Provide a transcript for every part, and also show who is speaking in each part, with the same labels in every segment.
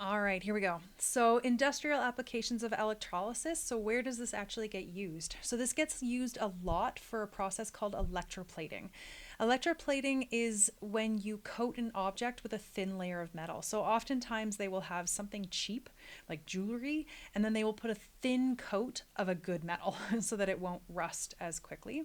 Speaker 1: All right, here we go. So industrial applications of electrolysis. So where does this actually get used? So this gets used a lot for a process called electroplating. Electroplating is when you coat an object with a thin layer of metal. So oftentimes they will have something cheap like jewelry, and then they will put a thin coat of a good metal so that it won't rust as quickly.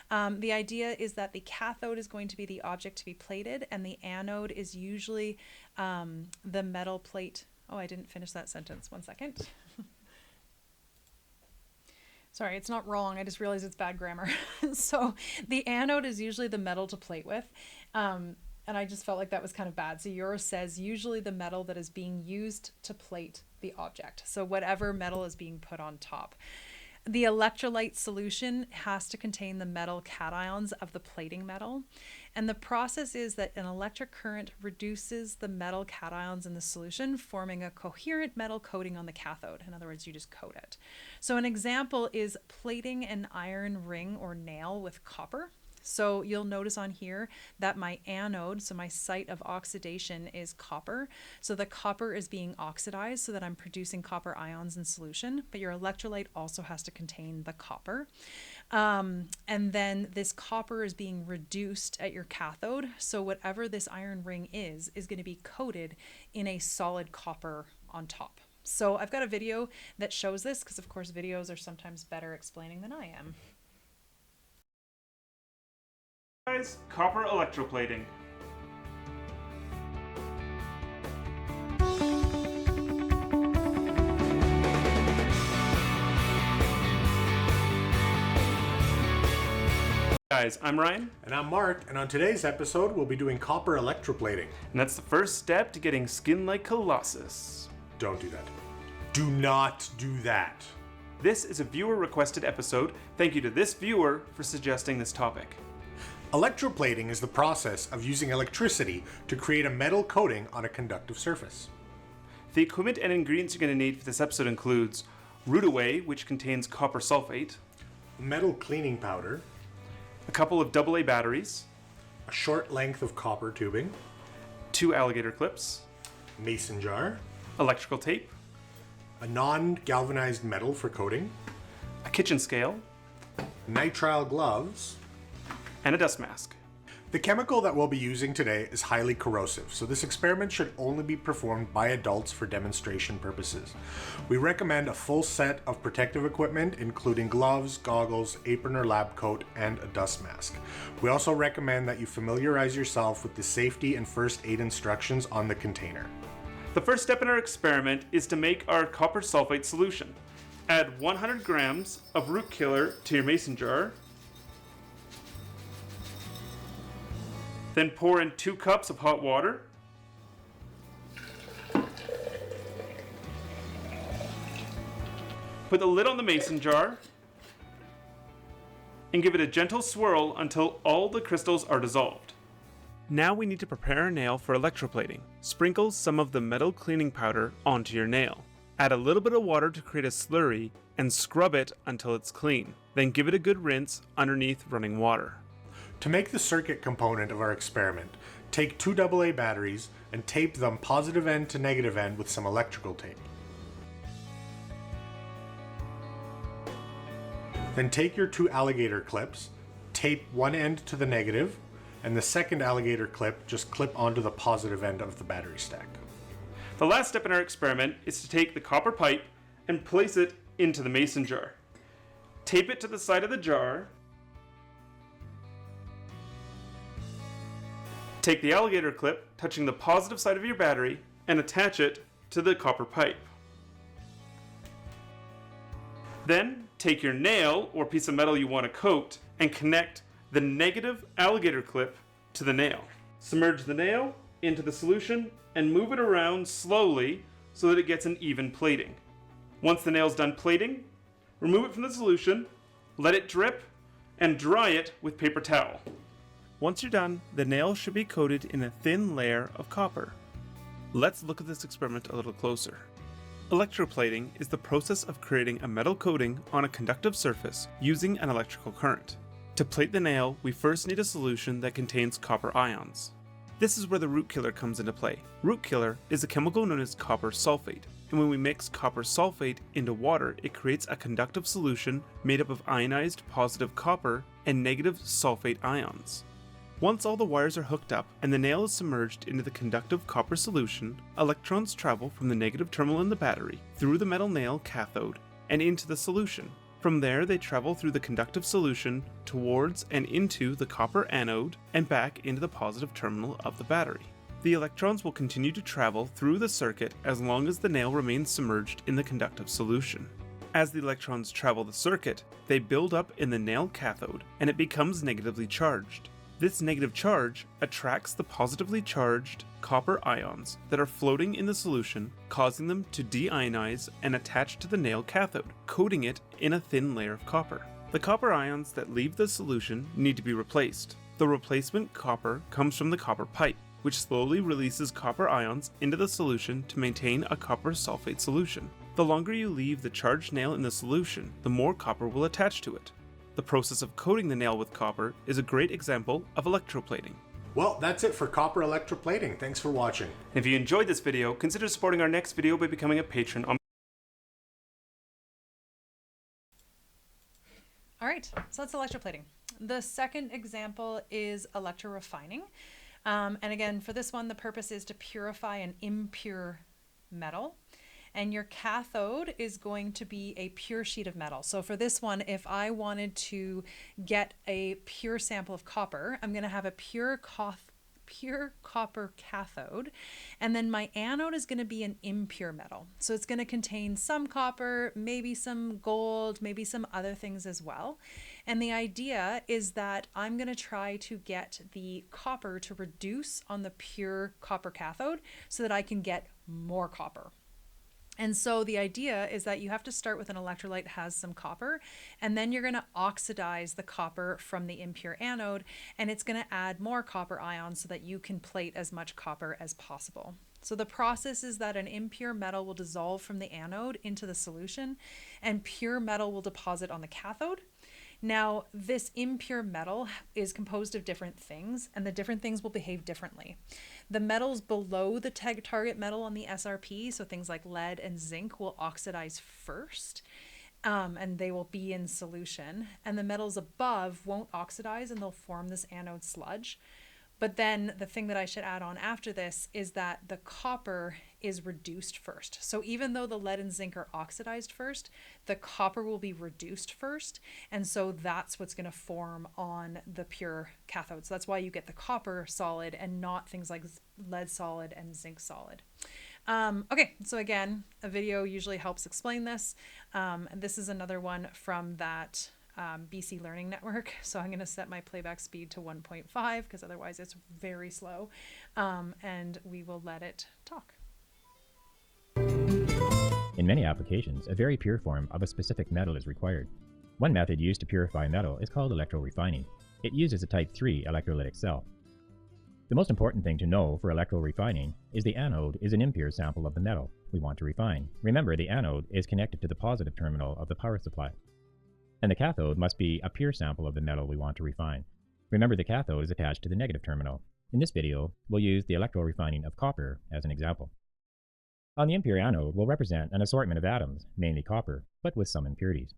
Speaker 1: The idea is that the cathode is going to be the object to be plated, and the anode is usually the metal plate. Oh, I didn't finish that sentence. One second. Sorry, it's not wrong. I just realized it's bad grammar. So the anode is usually the metal to plate with. And I just felt like that was kind of bad. So yours says usually the metal that is being used to plate the object. So whatever metal is being put on top. The electrolyte solution has to contain the metal cations of the plating metal. And the process is that an electric current reduces the metal cations in the solution, forming a coherent metal coating on the cathode. In other words, you just coat it. So an example is plating an iron ring or nail with copper. So you'll notice on here that my anode, so my site of oxidation, is copper. So the copper is being oxidized so that I'm producing copper ions in solution, but your electrolyte also has to contain the copper. And then this copper is being reduced at your cathode. So whatever this iron ring is going to be coated in a solid copper on top. So I've got a video that shows this because of course videos are sometimes better explaining than I am.
Speaker 2: Guys, copper electroplating. Guys, I'm Ryan.
Speaker 3: And I'm Mark, and on today's episode we'll be doing copper electroplating.
Speaker 2: And that's the first step to getting skin like Colossus.
Speaker 3: Don't do that. Do not do that.
Speaker 2: This is a viewer requested episode. Thank you to this viewer for suggesting this topic.
Speaker 3: Electroplating is the process of using electricity to create a metal coating on a conductive surface.
Speaker 2: The equipment and ingredients you're going to need for this episode includes Root-Away, which contains copper sulfate,
Speaker 3: Metal cleaning powder,
Speaker 2: a couple of AA batteries,
Speaker 3: a short length of copper tubing,
Speaker 2: 2 alligator clips,
Speaker 3: mason jar,
Speaker 2: electrical tape,
Speaker 3: a non-galvanized metal for coating,
Speaker 2: a kitchen scale,
Speaker 3: nitrile gloves.
Speaker 2: and a dust mask.
Speaker 3: The chemical that we'll be using today is highly corrosive, so this experiment should only be performed by adults for demonstration purposes. We recommend a full set of protective equipment, including gloves, goggles, apron or lab coat, and a dust mask. We also recommend that you familiarize yourself with the safety and first aid instructions on the container.
Speaker 2: The first step in our experiment is to make our copper sulfate solution. Add 100 grams of root killer to your mason jar. Then pour in 2 cups of hot water. Put the lid on the mason jar and give it a gentle swirl until all the crystals are dissolved. Now we need to prepare a nail for electroplating. Sprinkle some of the metal cleaning powder onto your nail. Add a little bit of water to create a slurry and scrub it until it's clean. Then give it a good rinse underneath running water.
Speaker 3: To make the circuit component of our experiment, take 2 AA batteries and tape them positive end to negative end with some electrical tape. Then take your 2 alligator clips, tape one end to the negative, and the second alligator clip just clip onto the positive end of the battery stack.
Speaker 2: The last step in our experiment is to take the copper pipe and place it into the mason jar. Tape it to the side of the jar. Take the alligator clip, touching the positive side of your battery, and attach it to the copper pipe. Then, take your nail or piece of metal you want to coat and connect the negative alligator clip to the nail. Submerge the nail into the solution and move it around slowly so that it gets an even plating. Once the nail's done plating, remove it from the solution, let it drip, and dry it with paper towel. Once you're done, the nail should be coated in a thin layer of copper. Let's look at this experiment a little closer. Electroplating is the process of creating a metal coating on a conductive surface using an electrical current. To plate the nail, we first need a solution that contains copper ions. This is where the root killer comes into play. Root killer is a chemical known as copper sulfate, and when we mix copper sulfate into water, it creates a conductive solution made up of ionized positive copper and negative sulfate ions. Once all the wires are hooked up and the nail is submerged into the conductive copper solution, electrons travel from the negative terminal in the battery through the metal nail cathode and into the solution. From there, they travel through the conductive solution towards and into the copper anode and back into the positive terminal of the battery. The electrons will continue to travel through the circuit as long as the nail remains submerged in the conductive solution. As the electrons travel the circuit, they build up in the nail cathode and it becomes negatively charged. This negative charge attracts the positively charged copper ions that are floating in the solution, causing them to deionize and attach to the nail cathode, coating it in a thin layer of copper. The copper ions that leave the solution need to be replaced. The replacement copper comes from the copper pipe, which slowly releases copper ions into the solution to maintain a copper sulfate solution. The longer you leave the charged nail in the solution, the more copper will attach to it. The process of coating the nail with copper is a great example of electroplating.
Speaker 3: Well, that's it for copper electroplating. Thanks for watching.
Speaker 2: If you enjoyed this video, consider supporting our next video by becoming a patron on...
Speaker 1: Alright, so that's electroplating. The second example is electrorefining. And again, for this one, the purpose is to purify an impure metal. And your cathode is going to be a pure sheet of metal. So for this one, if I wanted to get a pure sample of copper, I'm going to have a pure copper cathode, and then my anode is going to be an impure metal. So it's going to contain some copper, maybe some gold, maybe some other things as well. And the idea is that I'm going to try to get the copper to reduce on the pure copper cathode so that I can get more copper. And so the idea is that you have to start with an electrolyte that has some copper, and then you're going to oxidize the copper from the impure anode, and it's going to add more copper ions so that you can plate as much copper as possible. So the process is that an impure metal will dissolve from the anode into the solution, and pure metal will deposit on the cathode. Now, this impure metal is composed of different things, and the different things will behave differently. The metals below the target metal on the SRP, so things like lead and zinc, will oxidize first, and they will be in solution. And the metals above won't oxidize, and they'll form this anode sludge. But then the thing that I should add on after this is that the copper is reduced first. So even though the lead and zinc are oxidized first, the copper will be reduced first. And so that's what's going to form on the pure cathode. So that's why you get the copper solid and not things like lead solid and zinc solid. Okay, so again, a video usually helps explain this. And this is another one from that BC Learning Network. So I'm going to set my playback speed to 1.5 because otherwise it's very slow. And we will let it talk.
Speaker 4: In many applications, a very pure form of a specific metal is required. One method used to purify metal is called electrorefining. It uses a type 3 electrolytic cell. The most important thing to know for electrorefining is the anode is an impure sample of the metal we want to refine. Remember, the anode is connected to the positive terminal of the power supply. And the cathode must be a pure sample of the metal we want to refine. Remember, the cathode is attached to the negative terminal. In this video, we'll use the electrorefining of copper as an example. On the impure anode, we'll represent an assortment of atoms, mainly copper, but with some impurities.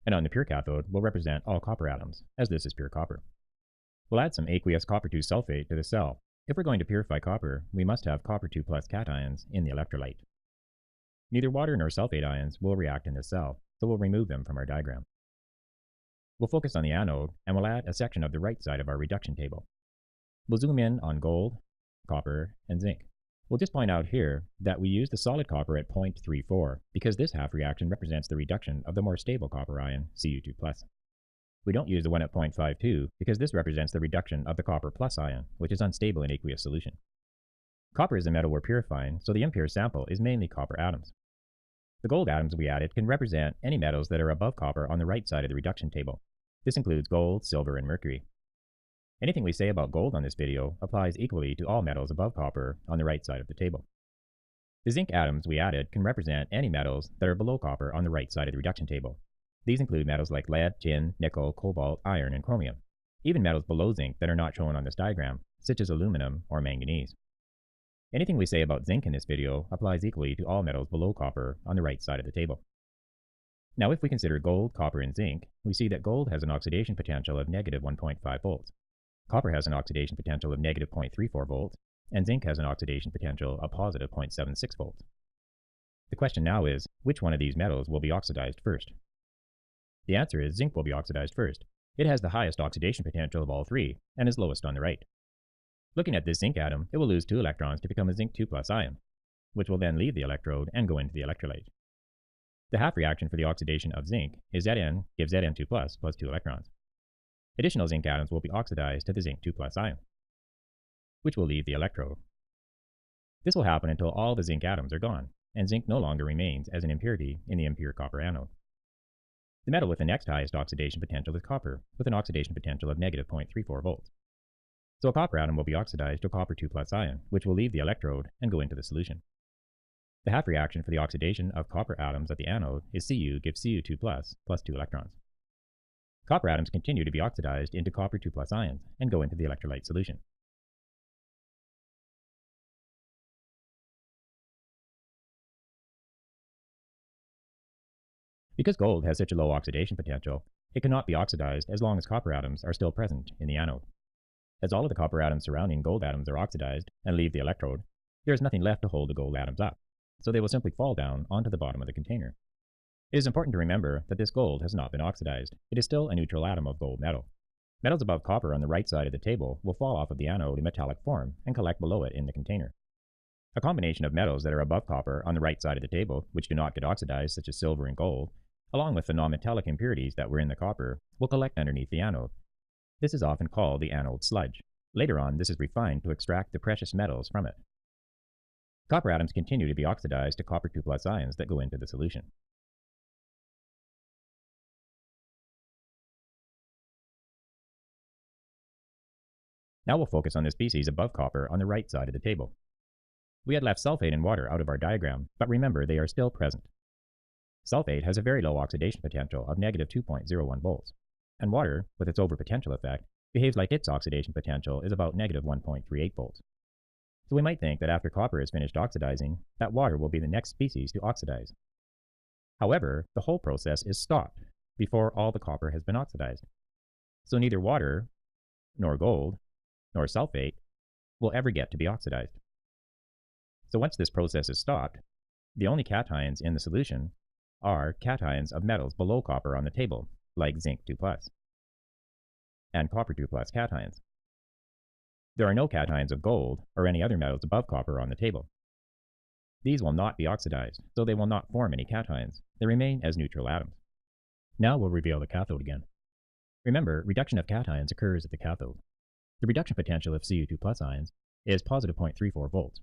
Speaker 4: And on the pure cathode, we'll represent all copper atoms, as this is pure copper. We'll add some aqueous copper 2 sulfate to the cell. If we're going to purify copper, we must have copper 2 plus cations in the electrolyte. Neither water nor sulfate ions will react in this cell, so we'll remove them from our diagram. We'll focus on the anode, and we'll add a section of the right side of our reduction table. We'll zoom in on gold, copper, and zinc. We'll just point out here that we use the solid copper at 0.34 because this half reaction represents the reduction of the more stable copper ion, Cu2+. We don't use the one at 0.52 because this represents the reduction of the copper plus ion, which is unstable in aqueous solution. Copper is the metal we're purifying, so the impure sample is mainly copper atoms. The gold atoms we added can represent any metals that are above copper on the right side of the reduction table. This includes gold, silver, and mercury. Anything we say about gold on this video applies equally to all metals above copper on the right side of the table. The zinc atoms we added can represent any metals that are below copper on the right side of the reduction table. These include metals like lead, tin, nickel, cobalt, iron, and chromium. Even metals below zinc that are not shown on this diagram, such as aluminum or manganese. Anything we say about zinc in this video applies equally to all metals below copper on the right side of the table. Now if we consider gold, copper, and zinc, we see that gold has an oxidation potential of negative 1.5 volts. Copper has an oxidation potential of negative 0.34 volts, and zinc has an oxidation potential of positive 0.76 volts. The question now is, which one of these metals will be oxidized first? The answer is zinc will be oxidized first. It has the highest oxidation potential of all three, and is lowest on the right. Looking at this zinc atom, it will lose 2 electrons to become a zinc 2 plus ion, which will then leave the electrode and go into the electrolyte. The half reaction for the oxidation of zinc is Zn gives Zn2 plus 2 electrons. Additional zinc atoms will be oxidized to the zinc 2 plus ion, which will leave the electrode. This will happen until all the zinc atoms are gone, and zinc no longer remains as an impurity in the impure copper anode. The metal with the next highest oxidation potential is copper, with an oxidation potential of negative 0.34 volts. So a copper atom will be oxidized to a copper 2 plus ion, which will leave the electrode and go into the solution. The half reaction for the oxidation of copper atoms at the anode is Cu gives Cu2 plus 2 electrons. Copper atoms continue to be oxidized into copper 2 plus ions and go into the electrolyte solution. Because gold has such a low oxidation potential, it cannot be oxidized as long as copper atoms are still present in the anode. As all of the copper atoms surrounding gold atoms are oxidized and leave the electrode, there is nothing left to hold the gold atoms up, so they will simply fall down onto the bottom of the container. It is important to remember that this gold has not been oxidized. It is still a neutral atom of gold metal. Metals above copper on the right side of the table will fall off of the anode in metallic form and collect below it in the container. A combination of metals that are above copper on the right side of the table, which do not get oxidized, such as silver and gold, along with the non-metallic impurities that were in the copper, will collect underneath the anode. This is often called the anode sludge. Later on, this is refined to extract the precious metals from it. Copper atoms continue to be oxidized to copper 2 plus ions that go into the solution. Now we'll focus on the species above copper on the right side of the table. We had left sulfate and water out of our diagram, but remember they are still present. Sulfate has a very low oxidation potential of negative 2.01 volts, and water, with its overpotential effect, behaves like its oxidation potential is about negative 1.38 volts. So we might think that after copper is finished oxidizing, that water will be the next species to oxidize. However, the whole process is stopped before all the copper has been oxidized. So neither water, nor gold, nor sulfate will ever get to be oxidized. So once this process is stopped, the only cations in the solution are cations of metals below copper on the table, like zinc 2 plus and copper 2 plus cations. There are no cations of gold or any other metals above copper on the table. These will not be oxidized, so they will not form any cations. They remain as neutral atoms. Now we'll reveal the cathode again. Remember, reduction of cations occurs at the cathode. The reduction potential of Cu2 plus ions is positive 0.34 volts.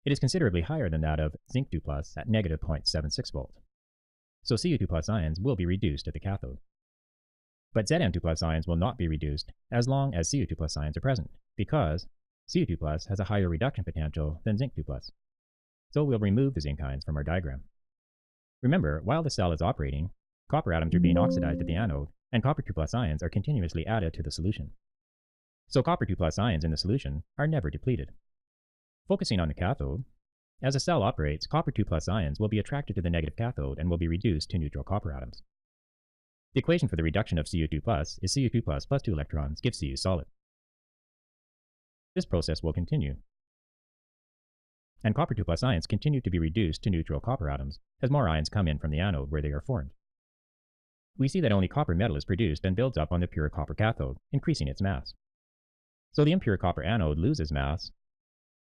Speaker 4: It is considerably higher than that of zinc 2 plus at negative 0.76 volts. So Cu2 plus ions will be reduced at the cathode. But Zn2 plus ions will not be reduced as long as Cu2 plus ions are present, because Cu2 plus has a higher reduction potential than zinc 2 plus. So we'll remove the zinc ions from our diagram. Remember, while the cell is operating, copper atoms are being oxidized at the anode, and copper 2 plus ions are continuously added to the solution. So copper 2 plus ions in the solution are never depleted. Focusing on the cathode, as a cell operates, copper 2 plus ions will be attracted to the negative cathode and will be reduced to neutral copper atoms. The equation for the reduction of Cu2 plus is Cu2 plus 2 electrons gives Cu solid. This process will continue, and copper 2 plus ions continue to be reduced to neutral copper atoms as more ions come in from the anode where they are formed. We see that only copper metal is produced and builds up on the pure copper cathode, increasing its mass. So the impure copper anode loses mass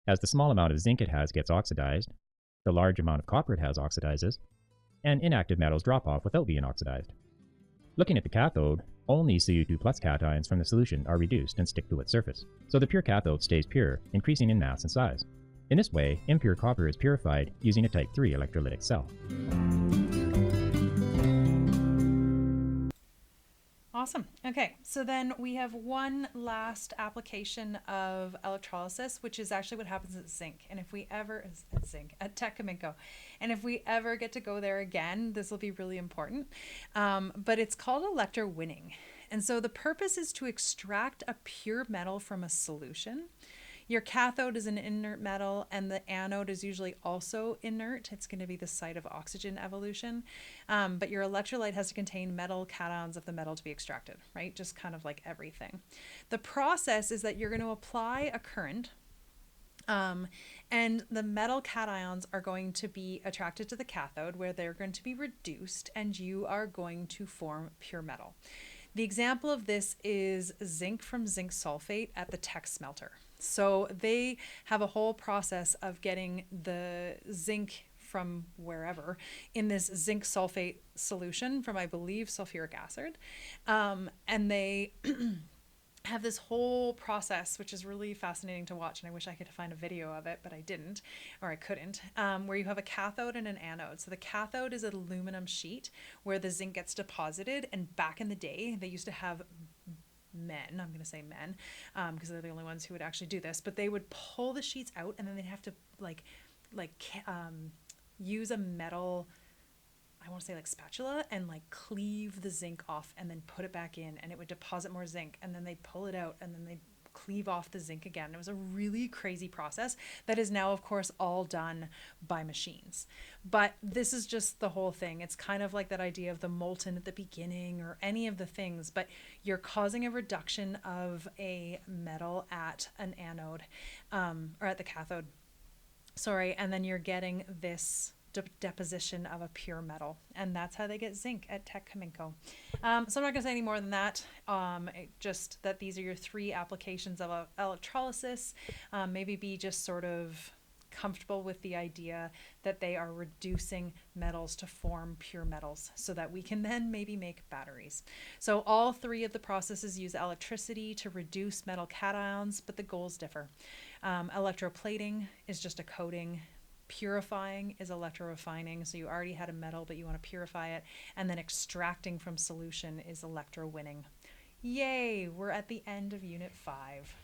Speaker 4: as the small amount of zinc it has gets oxidized, the large amount of copper it has oxidizes, and inactive metals drop off without being oxidized. Looking at the cathode, only Cu2 plus cations from the solution are reduced and stick to its surface, so the pure cathode stays pure, increasing in mass and size. In this way, impure copper is purified using a type 3 electrolytic cell.
Speaker 1: Awesome. Okay, so then we have one last application of electrolysis, which is actually what happens at zinc. And if we ever, at zinc, at Tecominco, and if we ever get to go there again, this will be really important. But it's called electrowinning. And so the purpose is to extract a pure metal from a solution. Your cathode is an inert metal, and the anode is usually also inert. It's going to be the site of oxygen evolution. But your electrolyte has to contain metal cations of the metal to be extracted, right? Just kind of like everything. The process is that you're going to apply a current, and the metal cations are going to be attracted to the cathode, where they're going to be reduced, and you are going to form pure metal. The example of this is zinc from zinc sulfate at the Tech smelter. So they have a whole process of getting the zinc from wherever in this zinc sulfate solution from, I believe, sulfuric acid. And they have this whole process, which is really fascinating to watch. And I wish I could find a video of it, but I didn't, or I couldn't, where you have a cathode and an anode. So the cathode is an aluminum sheet where the zinc gets deposited. And back in the day, they used to have men, I'm going to say men, because they're the only ones who would actually do this, but they would pull the sheets out, and then they'd have to use a metal, I want to say like spatula, and like cleave the zinc off and then put it back in, and it would deposit more zinc, and then they'd pull it out, and then they'd cleave off the zinc again. It was a really crazy process that is now, of course, all done by machines. But this is just the whole thing. It's kind of like that idea of the molten at the beginning or any of the things, but you're causing a reduction of a metal at an anode, or at the cathode. Sorry, and then you're getting this deposition of a pure metal, and that's how they get zinc at Tech Kaminko. So I'm not going to say any more than that. Just that these are your 3 applications of electrolysis. Maybe be just sort of comfortable with the idea that they are reducing metals to form pure metals so that we can then maybe make batteries. So all 3 of the processes use electricity to reduce metal cations, but the goals differ. Electroplating is just a coating. Purifying is electrorefining, so you already had a metal but you want to purify it, and then extracting from solution is electrowinning. Yay, we're at the end of Unit 5.